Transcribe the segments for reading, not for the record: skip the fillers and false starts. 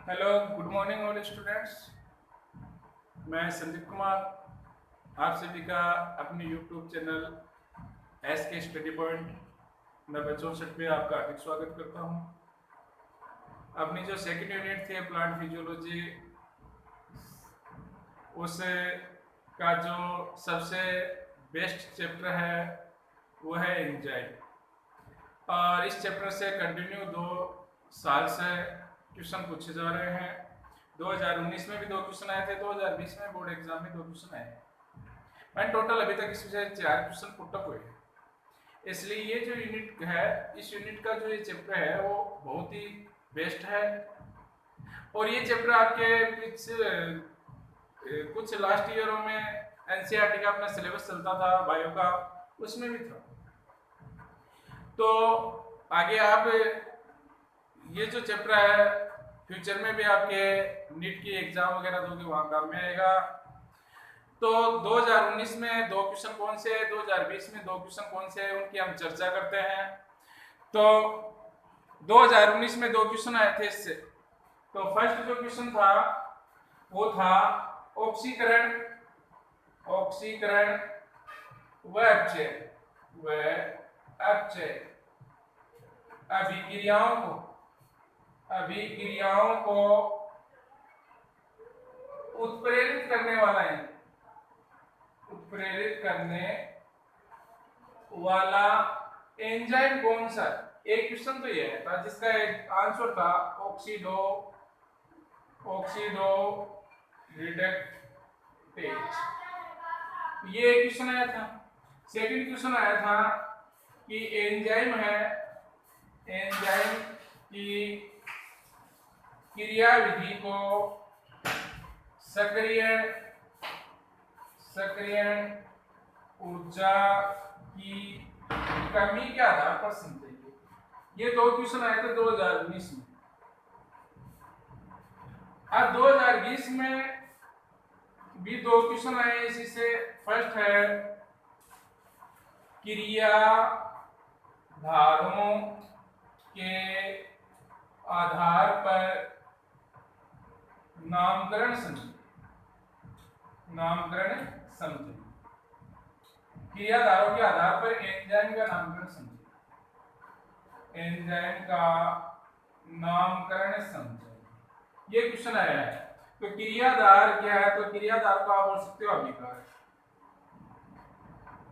Hello, good morning all students. मैं संदीप कुमार आप सभी का अपने यूट्यूब चैनल एस के स्टडी पॉइंट नंबर 64 पे आपका हार्दिक स्वागत करता हूँ। अपनी जो सेकंड यूनिट थी प्लांट फिजियोलॉजी, उस का जो सबसे बेस्ट चैप्टर है वो है एंजाइम। और इस चैप्टर से कंटिन्यू 2 साल से क्वेश्चन पूछे जा रहे हैं। 2019 में भी 2 क्वेश्चन आए थे, 2020 में बोर्ड एग्जाम में 2 क्वेश्चन आए हैं। टोटल अभी तक इसमें 4 क्वेश्चन पुटअप हुए हैं। इसलिए ये जो यूनिट है, इस यूनिट का जो ये चैप्टर है वो बहुत ही बेस्ट है। और ये चैप्टर आपके कुछ लास्ट ईयरों में एनसीईआरटी का अपना सिलेबस चलता था बायो का, उसमें भी था। तो आगे आप ये जो चैप्टर है फ्यूचर में भी आपके नीट की एग्जाम वगैरह दोगे वहां काम में आएगा। तो 2019 में 2 क्वेश्चन कौन से है, 2020 में 2 क्वेश्चन कौन से है, उनकी हम चर्चा करते हैं। तो 2019 में 2 क्वेश्चन आए थे इससे। तो फर्स्ट जो क्वेश्चन था वो था ऑक्सीकरण व अपचय अभिक्रियाओं को उत्प्रेरित करने वाला एंजाइम कौन सा। एक क्वेश्चन तो ये था जिसका एक आंसर था ऑक्सीडो रिडक्टेज। ये एक क्वेश्चन आया था। सेकंड क्वेश्चन आया था कि एंजाइम की क्रियाविधि को सक्रियण ऊर्जा की कमी के आधार पर समझेंगे। ये 2 क्वेश्चन आए थे 2019 में। अब 2020 में भी 2 क्वेश्चन आए इसी से। फर्स्ट है क्रियाधारों के आधार पर नामकरण समझे। क्रियाधारों के आधार पर एंजाइम का नामकरण समझे। ये क्वेश्चन आया है। तो क्रियाधार क्या है, तो क्रियाधार को आप बोल सकते हो अभिकार।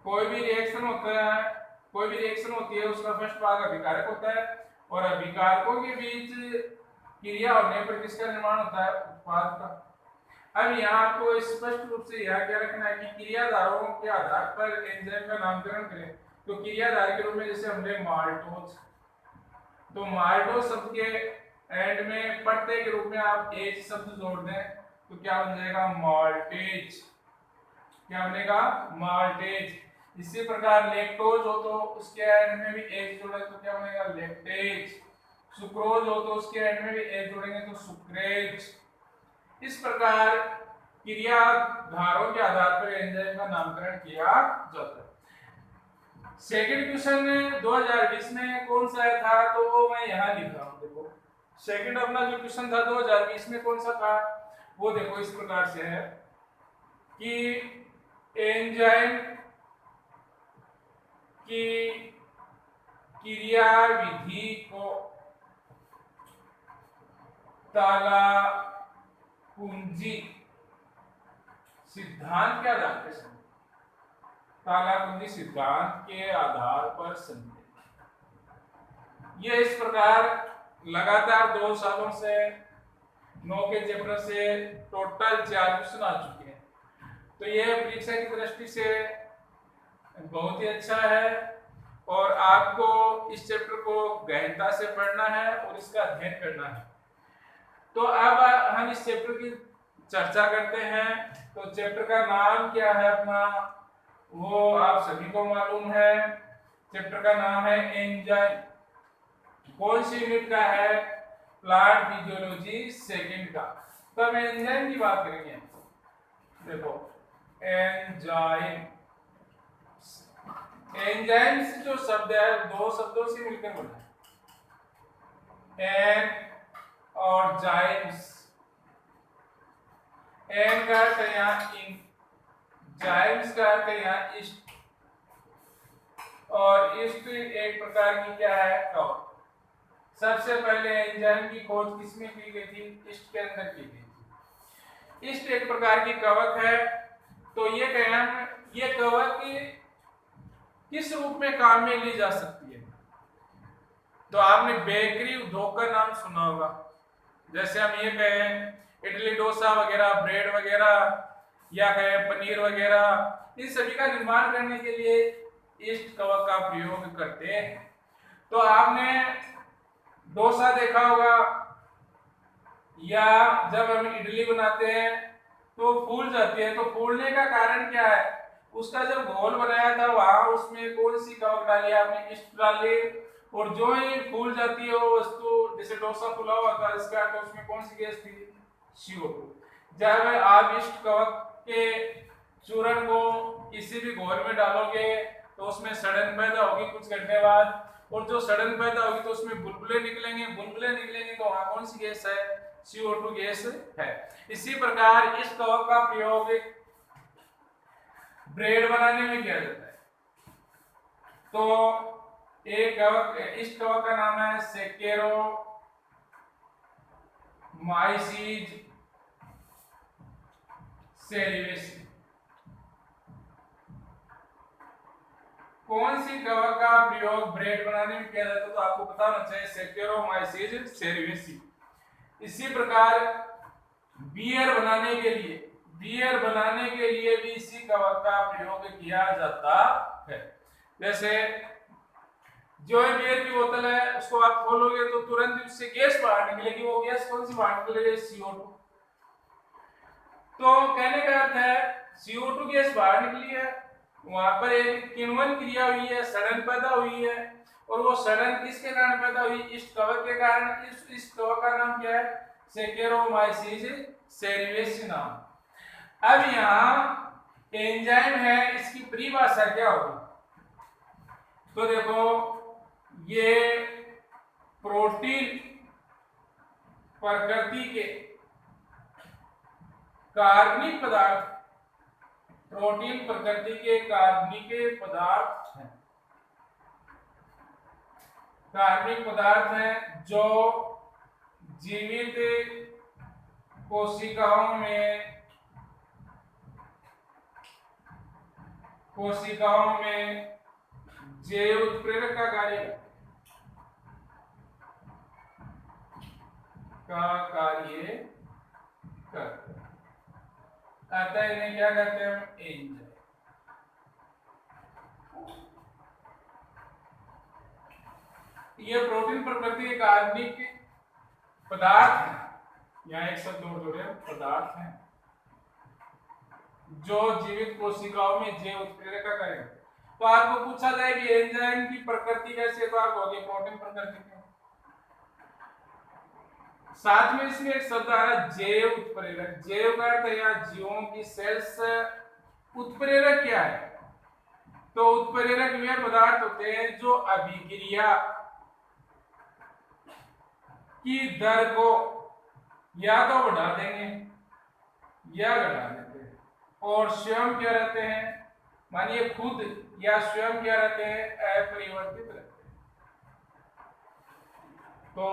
कोई भी रिएक्शन होती है उसका फर्स्ट भाग अभिकारक होता है, और अभिकारकों के बीच क्रिया होने पर किसका निर्माण होता है, उत्पाद का। अब यहाँ आपको स्पष्ट रूप से यह क्या रखना है कि क्रियाधारों के आधार पर एंजाइम का नामकरण करें। तो क्रियाधार के रूप में जैसे हमने माल्टोज, तो माल्टोज शब्द के एंड में प्रत्यय के रूप में आप एज शब्द जोड़ दें तो क्या बन जाएगा, माल्टेज। क्या बनेगा, माल्टेज। इसी प्रकार लेक्टोज हो तो उसके एंड में भी एज जोड़े तो क्या बनेगा, लेक्टेज। सुक्रोज हो तो उसके एंड में भी एज जोड़ेंगे तो सुक्रेज। इस प्रकार क्रियाधारों के आधार पर एंजाइम का नामकरण किया जाता है। सेकंड क्वेश्चन 2020 में कौन सा था, तो वो मैं यहाँ लिख रहा हूँ। देखो सेकंड अपना जो क्वेश्चन था 2020 में कौन सा था, वो देखो इस प्रकार से है कि एंजाइम की क्रियाविधि को तालाकुंजी सिद्धांत के आधार पर समझे। तालाकुंजी सिद्धांत के आधार पर समझे। ये इस प्रकार लगातार 2 सालों से 9 के चैप्टर से टोटल 4 क्वेश्चन आ चुके हैं। तो ये परीक्षा की दृष्टि से बहुत ही अच्छा है, और आपको इस चैप्टर को गहनता से पढ़ना है और इसका अध्ययन करना है। तो अब हम इस चैप्टर की चर्चा करते हैं। तो चैप्टर का नाम क्या है अपना, वो आप सभी को मालूम है। चैप्टर का नाम है एंजाइम। कौन सी यूनिट का है, प्लांट फिजियोलॉजी सेकंड का। तो हम एंजाइम की बात करेंगे। देखो एंजाइम से जो शब्द है 2 शब्दों से मिलकर बना है। और जाइम्स, एन का अर्थ है यहाँ इन, जाइम्स का अर्थ है यहाँ ईस्ट, और ईस्ट एक प्रकार की क्या है, कवक। सबसे पहले एंजाइम की खोज किसमें की गई थी, ईस्ट के अंदर की गई थी। ईस्ट एक प्रकार की कवक है। तो ये कवक किस रूप में काम में ली जा सकती है, तो आपने बेकरी उद्योग का नाम सुना होगा। जैसे हम ये कहें इडली डोसा वगैरह, ब्रेड वगैरह, या कहें पनीर वगैरह, इन सभी का निर्माण करने के लिए ईस्ट कवक का प्रयोग करते हैं। तो आपने डोसा देखा होगा, या जब हम इडली बनाते हैं तो फूल जाती है, तो फूलने का कारण क्या है, उसका जब घोल बनाया था वहां उसमें कौन सी कवक डाली, आपने ईस्ट डाली, और जो ही फूल जाती है वो वस्तु, जैसे डोसा फूला हुआ था इसका, तो उसमें कौन सी गैस थी, CO2। जब आप ईस्ट कवक के चूर्ण को किसी भी घोल में डालोगे तो उसमें सड़न पैदा होगी कुछ घंटे बाद, और जो सड़न पैदा होगी तो उसमें बुलबुले निकलेंगे तो वहां कौन सी गैस है, CO2 गैस है। इसी प्रकार इस कवक का प्रयोग ब्रेड बनाने में किया जाता है। तो एक कवक, इस कवक का नाम है सेकेरोमाइसीज सेरिवेसी। कौन सी कवक का प्रयोग ब्रेड बनाने में किया जाता है, तो आपको पता होना चाहिए, सेकेरोमाइसीज सेरिवेसी। इसी प्रकार बियर बनाने के लिए भी इसी कवक का प्रयोग किया जाता है। जैसे जो है बियर की बोतल है, उसको आप खोलोगे तो तुरंत उससे गैस बाहर निकलेगी, वो गैस कौन सी बाहर निकलेगी, CO2। तो कहने का अर्थ है CO2 गैस बाहर निकली है, वहां पर एक किण्वन क्रिया हुई है, सड़न पैदा हुई है, और वो सड़न किसके कारण पैदा हुई, इस कवक के कारण। इस कवक का नाम क्या है, सेकेरोमाइसीज सेरिवेसी नाम। अब यहाँ एंजाइम है, इसकी परिभाषा क्या होगी, तो देखो ये प्रोटीन प्रकृति के कार्बनिक पदार्थ, प्रोटीन प्रकृति के कार्बनिक पदार्थ हैं, कार्बनिक पदार्थ हैं जो जीवित कोशिकाओं में जैव उत्प्रेरक का कार्य करते हैं। अतः इन्हें क्या कहते हैं, एंजाइम। ये प्रोटीन प्रकृति के कार्बनिक पदार्थ हैं, यहाँ एक शब्द और जोड़े, पदार्थ हैं जो जीवित कोशिकाओं में जैव उत्प्रेरक का कार्य। तो आपको पूछा जाए कि एंजाइम की प्रकृति कैसी है, तो आप कहोगे प्रोटीन प्रकृति की। साथ में इसमें एक शब्द आ रहा है जैव उत्प्रेरक। जैव का अर्थ है यहाँ जीवों की सेल्स। उत्प्रेरक क्या है, तो उत्प्रेरक वे पदार्थ होते हैं जो अभिक्रिया की दर को या तो बढ़ा देंगे या घटा देते हैं, और स्वयं क्या रहते हैं, मानिए खुद या स्वयं क्या रहते हैं, अपरिवर्तित रहते हैं। तो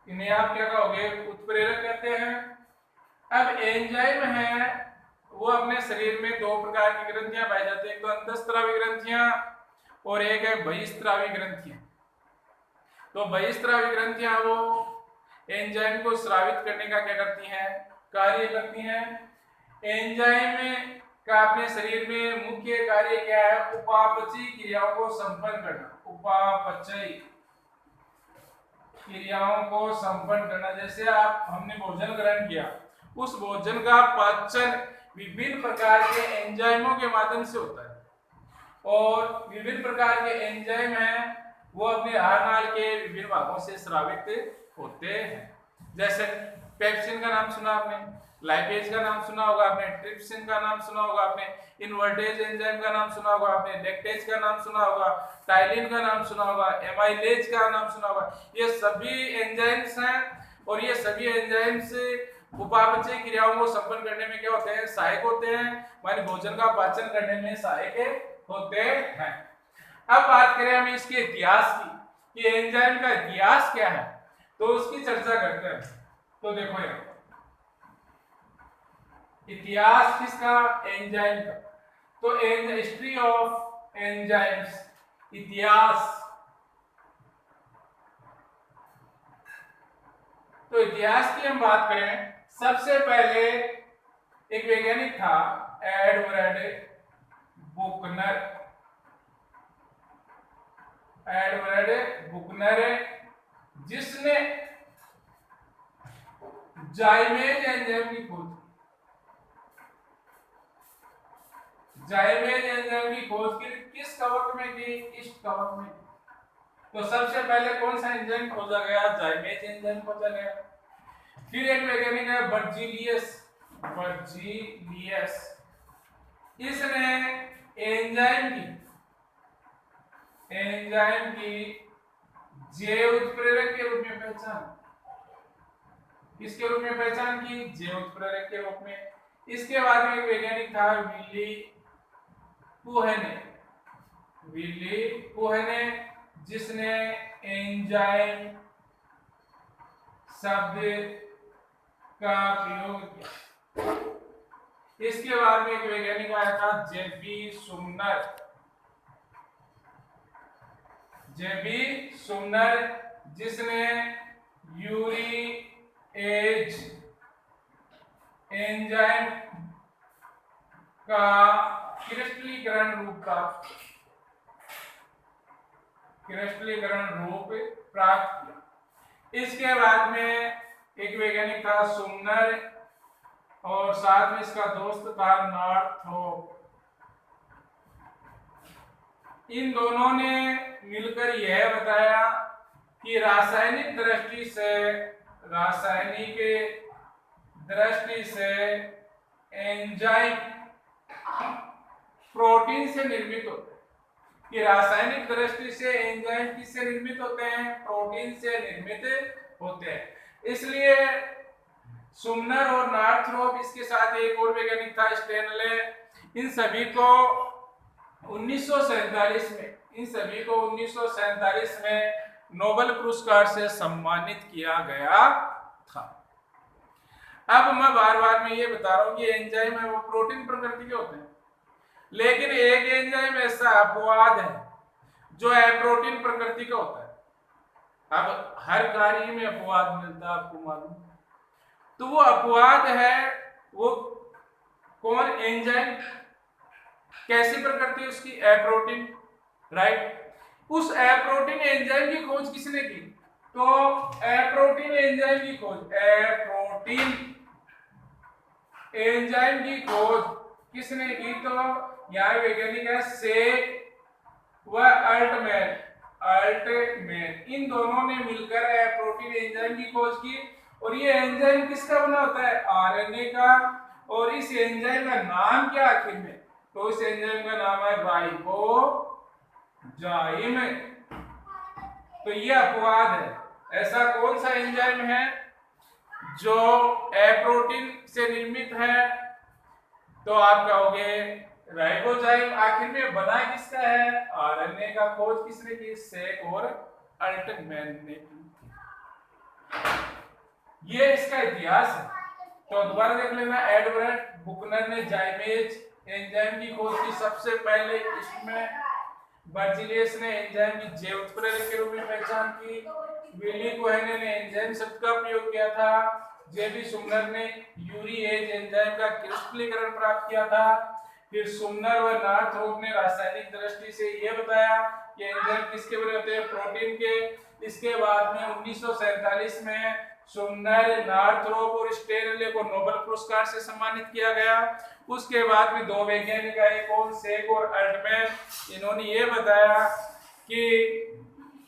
इन्हें आप क्या कहोगे, उत्प्रेरक कहते हैं। अब एंजाइम है वो अपने शरीर में दो प्रकार की ग्रंथियां पाई जाती है, एक तो अंतःस्रावी ग्रंथियां और एक है बहिस्रावी ग्रंथियां। तो बहिस्रावी ग्रंथियां वो एंजाइम को स्रावित करने का क्या करती हैं, कार्य करती हैं। एंजाइम का अपने शरीर में मुख्य कार्य क्या है, उपापचयी क्रियाओं को संपन्न करना। उपापचयी क्रियाओं को संपन्न करना, जैसे हमने भोजन ग्रहण किया, उस भोजन का पाचन विभिन्न प्रकार के एंजाइमों के माध्यम से होता है, और विभिन्न प्रकार के एंजाइम हैं वो अपने आहार नाल के विभिन्न भागों से स्रावित होते हैं। जैसे पेप्सिन का नाम सुना आपने, लाइपेज का नाम सुना होगा आपने, ट्रिप्सिन का नाम सुना होगा आपने, इनवर्टेज एंजाइम का नाम सुना होगा आपने, लेक्टेज का नाम सुना होगा, टाइलिन का नाम सुना होगा, एमाइलेज का नाम सुना होगा। ये सभी एंजाइम्स हैं और ये सभी एंजाइम्स उपापचय क्रियाओं को संपन्न करने में क्या होते हैं, सहायक होते हैं, माने भोजन का पाचन करने में सहायक होते हैं। अब बात करें हम इसके इतिहास की कि एंजाइम का इतिहास क्या है, तो उसकी चर्चा करते हैं। तो देखो यार, इतिहास किसका, एंजाइम का। तो हिस्ट्री ऑफ एंजाइम्स, इतिहास। तो इतिहास की हम बात करें, सबसे पहले एक वैज्ञानिक था एडवर्ड बुकनर। एडवर्ड बुकनर जिसने जाइमेज एंजाइम की खोज की। जाइमेज एंजाइम की खोज की किस कवक में की, ईस्ट कवक में। तो सबसे पहले कौन सा एंजाइम खोजा गया, जाइमेज एंजाइम खोजा गया। फिर एक वैज्ञानिक है बर्जीलियस। इसने एंजाइम की जैव उत्प्रेरक के रूप में पहचान, किसके रूप में पहचान की, जैव उत्प्रेरक के रूप में। इसके बाद में एक वैज्ञानिक था विली पुहने, जिसने एंजाइम शब्द का प्रयोग किया। इसके बाद में एक वैज्ञानिक आया था जेबी सुमनर, जिसने यूरिएज एंजाइम का क्रिस्टलीकरण रूप प्राप्त किया। इसके बाद में एक वैज्ञानिक था सुमनर और साथ में इसका दोस्त था नॉर्थरोप। इन दोनों ने मिलकर यह बताया कि रासायनिक दृष्टि से एंजाइम प्रोटीन से निर्मित होते हैं। कि रासायनिक दृष्टि से एंजाइम किससे निर्मित होते हैं, प्रोटीन से निर्मित होते हैं। इसलिए सुमनर और नॉर्थरोप, इसके साथ एक और वैज्ञानिक था स्टेनले, इन सभी को 1947 में नोबेल पुरस्कार से सम्मानित किया गया था। अब मैं बार बार में ये बता रहा हूं कि एंजाइम है वो प्रोटीन प्रकृति के होते हैं, लेकिन एक एंजाइम ऐसा अपवाद है जो एप्रोटीन प्रकृति का होता है। अब हर कार्य में अपवाद मिलता है, आपको मालूम। तो वो अपवाद है वो कौन, एंजाइम। कैसी प्रकृति उसकी, एप्रोटीन, राइट। उस एप्रोटीन एंजाइम की खोज किसने की, तो एप्रोटीन एंजाइम की खोज, एंजाइम की खोज किसने की, तो यहाँ वैज्ञानिक है सेक व अल्टमैन। इन दोनों ने मिलकर प्रोटीन एंजाइम की खोज की। और ये एंजाइम किसका बना होता है, आरएनए का। और इस एंजाइम का नाम क्या आखिर में, तो इस एंजाइम का नाम है राइबोजाइम। तो ये अपवाद है। ऐसा कौन सा एंजाइम है जो एप्रोटीन से निर्मित है, तो आप कहोगे राइबोजाइम। आखिर में बना किसका है, आरएनए का। खोज किसने की, सेक और अल्टमैन ने की। ये इसका इतिहास है। तो दोबारा देख लेना, एडवर्ड बुकनर ने जाइमेज एंजाइम की खोज की सबसे पहले। इसमें बर्जीलियस ने एंजाइम की जैव उत्प्रेरक के रूप में पहचान की। विली पुहने ने एंजाइम शब्द का प्रयोग किया था। जेबी सुमनर ने यूरिएज एंजाइम का क्रिस्टलीकरण प्राप्त किया था। फिर सुमनर व नॉर्थरोप ने रासायनिक दृष्टि से यह बताया कि एंजाइम किसके बने होते हैं, प्रोटीन के। इसके बाद में 1947 में सुमनर, नॉर्थरोप और स्टेनले को नोबेल पुरस्कार से सम्मानित किया गया। उसके बाद में दो वैज्ञानिक आए, कौन, सेक और अल्टमैन। इन्होंने ये बताया कि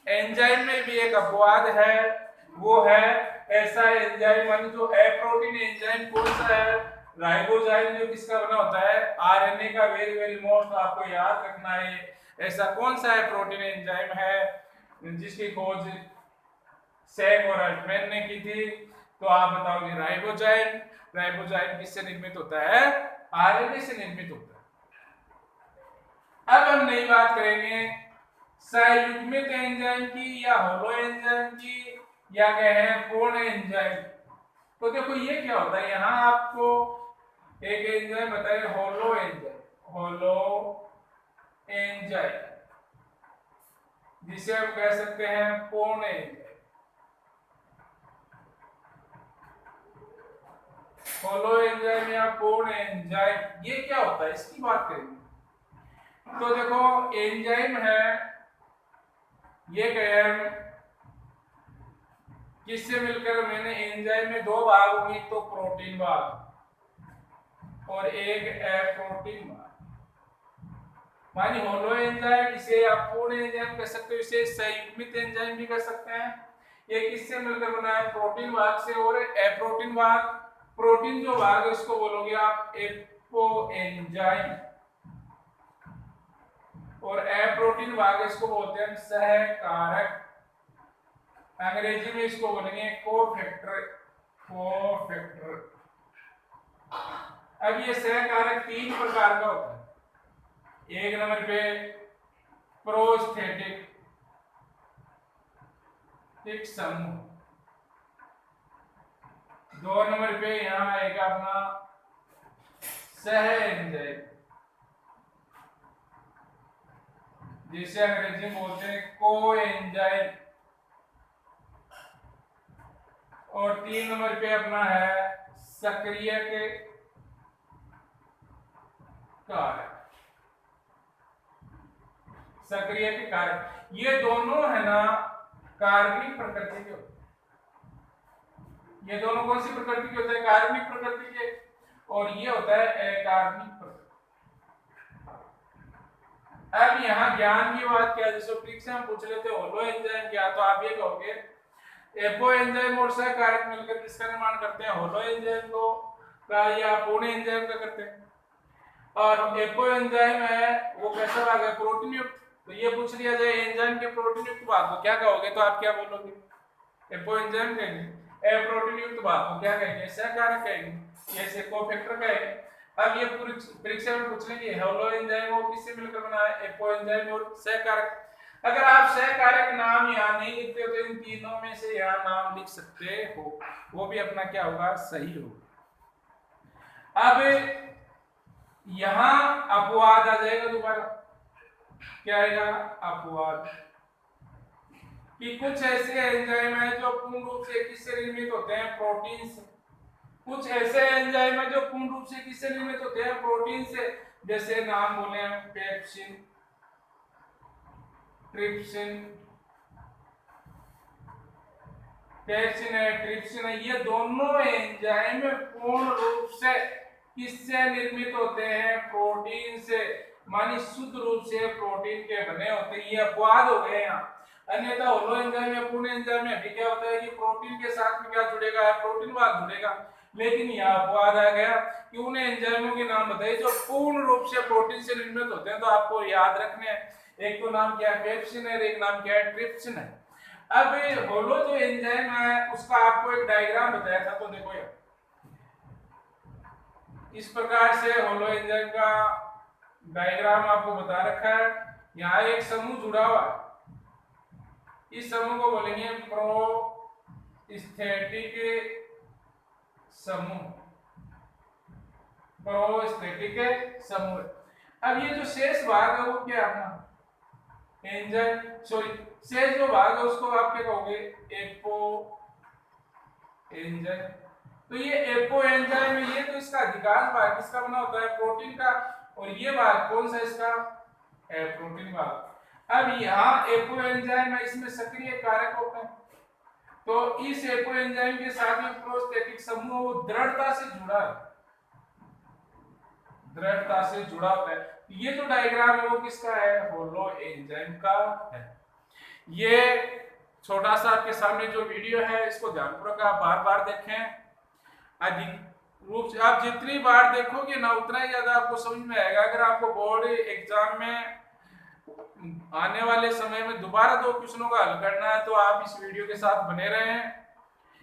एंजाइम में भी एक अपवाद है, वो है ऐसा एंजाइम जो एप्रोटीन एंजाइम कौन सा है, राइबोजाइम, जो किसका बना होता है, आरएनए का। वेरी मोस्ट आपको याद रखना है। ऐसा कौन सा है प्रोटीन एंजाइम है जिसकी खोज सेक और अल्टमैन ने की थी। तो आप बताओगे राइबोजाइम। राइबोजाइम किससे निर्मित होता है? आरएनए से निर्मित होता है। अब हम नई बात करेंगे संयुग्मित एंजाइम की या होलो एंजाइम की या कहें पूर्ण एंजाइम। तो देखो ये क्या होता है, यहां आपको एक एंजाइम बताइए होलो एंजाइम। होलो एंजाइम जिसे हम कह सकते हैं पूर्ण एंजाइम। होलो एंजाइम या पूर्ण एंजाइम ये क्या होता है, इसकी बात करेंगे। तो देखो एंजाइम है, ये कहें किससे मिलकर, मैंने एंजाइम में दो भाग होंगे, एक तो प्रोटीन भाग और एक एप्रोटीन भाग। मानी होलो एंजाइम, इसे आप पूर्ण एंजाइम कह सकते हो, इसे संयुग्मित एंजाइम भी कह सकते हैं। ये किससे मिलकर बना है? प्रोटीन भाग से। और एप्रोटीन भाग, प्रोटीन जो भाग है उसको बोलोगे आप एपो एंजाइम, और एप्रोटीन भाग इसको बोलते हैं सहकारक। अंग्रेजी में इसको बोलेंगे कोफैक्टर। कोफैक्टर। अब ये सहकारक तीन प्रकार का होता है। एक नंबर पे प्रोस्थेटिक समूह, दो नंबर पे यहां आएगा अपना सह एंजाइम जिसे अंग्रेजी में बोलते हैं को एंजाइम, और तीन नंबर पे अपना है सक्रिय के कारक। सक्रिय के कारक ये दोनों है ना कार्बनिक प्रकृति के होते हैं। ये दोनों कौन सी प्रकृति के होते हैं? कार्बनिक प्रकृति के। और ये होता है अकार्बनिक प्रकृति। अब यहाँ ज्ञान की बात क्या है, जैसे परीक्षा में पूछ लेते होलो एंजाइम क्या, तो आप ये कहोगे एपो एंजाइम और सहकारक मिलकर किसका निर्माण करते हैं? होलो एंजाइम को का या पूर्ण एंजाइम का करते हैं। और एपो एंजाइम है वो कैसा भाग है? प्रोटीन युक्त। तो ये पूछ लिया जाए एंजाइम के प्रोटीन युक्त भाग को क्या कहोगे, तो आप क्या बोलोगे? एपो एंजाइम कहेंगे। ए प्रोटीन युक्त भाग को क्या कहेंगे? सहकारक कहेंगे। ये से कोफैक्टर कहेंगे। अब ये पूरी परीक्षा में पूछ लेंगे होलो एंजाइम वो किससे मिलकर बना है? एपो एंजाइम और सहकारक। अगर आप सहकारक नाम यहाँ नहीं लिखते हो तो इन तीनों में से यहाँ नाम लिख सकते हो, वो भी अपना क्या होगा? सही होगा। अब यहां अपवाद आ जाएगा दोबारा। क्या आएगा? अपवाद कि कुछ ऐसे एंजाइम है जो पूर्ण रूप से किससे निर्मित होते हैं? प्रोटीन से। कुछ ऐसे एंजाइम है जो पूर्ण रूप से किससे निर्मित होते हैं? प्रोटीन से। जैसे नाम बोले हैं पेप्सिन, ट्रिप्सिन। पेप्सिन है, ट्रिप्सिन है, ये दोनों एंजाइम पूर्ण रूप से किससे निर्मित होते हैं? प्रोटीन से। मानी शुद्ध रूप से प्रोटीन के बने होते हैं। ये अपवाद हो गए यहाँ। अन्यथा होलो एंजाइम या पूर्ण एंजाइम में अभी क्या होता है कि प्रोटीन के साथ में क्या जुड़ेगा? प्रोटीन भाग जुड़ेगा। लेकिन यहाँ अपवाद आ गया कि उन एंजाइमों के नाम बताइए जो पूर्ण रूप से प्रोटीन से निर्मित होते हैं। तो आपको याद रखने हैं, एक तो नाम क्या है? पेप्सिन है, एक नाम क्या है? ट्रिप्सिन है। अब होलो जो एंजाइम है उसका आपको एक डायग्राम बताया था, तो देखो यार इस प्रकार से होलो एंजाइम का डायग्राम आपको बता रखा है। यहाँ एक समूह जुड़ा हुआ है, इस समूह को बोलेंगे प्रोस्थेटिक समूह। प्रोस्थेटिक समूह। अब ये जो शेष भाग है वो क्या है? एंजाइम, सॉरी शेष जो भाग है उसको आप क्या कहोगे? Apo enzyme. तो ये एपो एंजाइम है, ये तो इसका अधिकांश भाग किसका बना होता है? प्रोटीन का। और ये भाग कौन सा इसका? प्रोटीन भाग। अब यहाँ एपो एंजाइम है, इसमें सक्रिय कारक होते हैं। तो इस एपो एंजाइम के साथ में प्रोस्थेटिक समूह वो दृढ़ता से जुड़ा है, दृढ़ता से जुड़ा होता है। ये जो डायग्राम है वो किसका है? होलो एंजाइम का है। ये छोटा सा आपके सामने जो वीडियो है इसको ध्यानपूर्वक आप बार बार देखें। अधिक रूप से आप जितनी बार देखोगे ना उतना ही ज्यादा आपको समझ में आएगा। अगर आपको बोर्ड एग्जाम में आने वाले समय में दोबारा 2 क्वेश्चनों का हल करना है तो आप इस वीडियो के साथ बने रहें।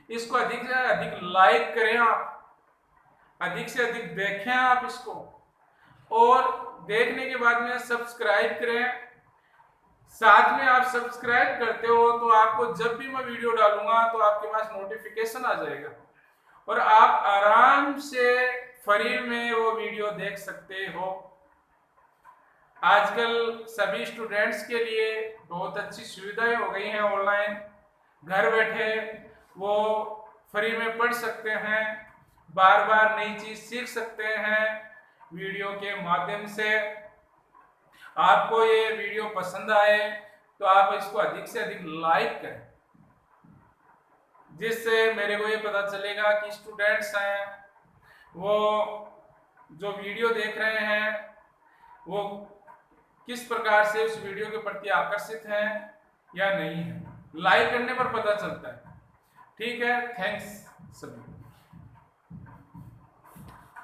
इसको अधिक से अधिक लाइक करें, आप अधिक से अधिक देखें आप इसको, और देखने के बाद में सब्सक्राइब करें। साथ में आप सब्सक्राइब करते हो तो आपको जब भी मैं वीडियो डालूंगा तो आपके पास नोटिफिकेशन आ जाएगा और आप आराम से फ्री में वो वीडियो देख सकते हो। आजकल सभी स्टूडेंट्स के लिए बहुत अच्छी सुविधाएं हो गई हैं, ऑनलाइन घर बैठे वो फ्री में पढ़ सकते हैं, बार बार नई चीज सीख सकते हैं वीडियो के माध्यम से। आपको ये वीडियो पसंद आए तो आप इसको अधिक से अधिक लाइक करें, जिससे मेरे को ये पता चलेगा कि स्टूडेंट्स हैं वो जो वीडियो देख रहे हैं वो किस प्रकार से उस वीडियो के प्रति आकर्षित हैं या नहीं है। लाइक करने पर पता चलता है। ठीक है, थैंक्स सभी।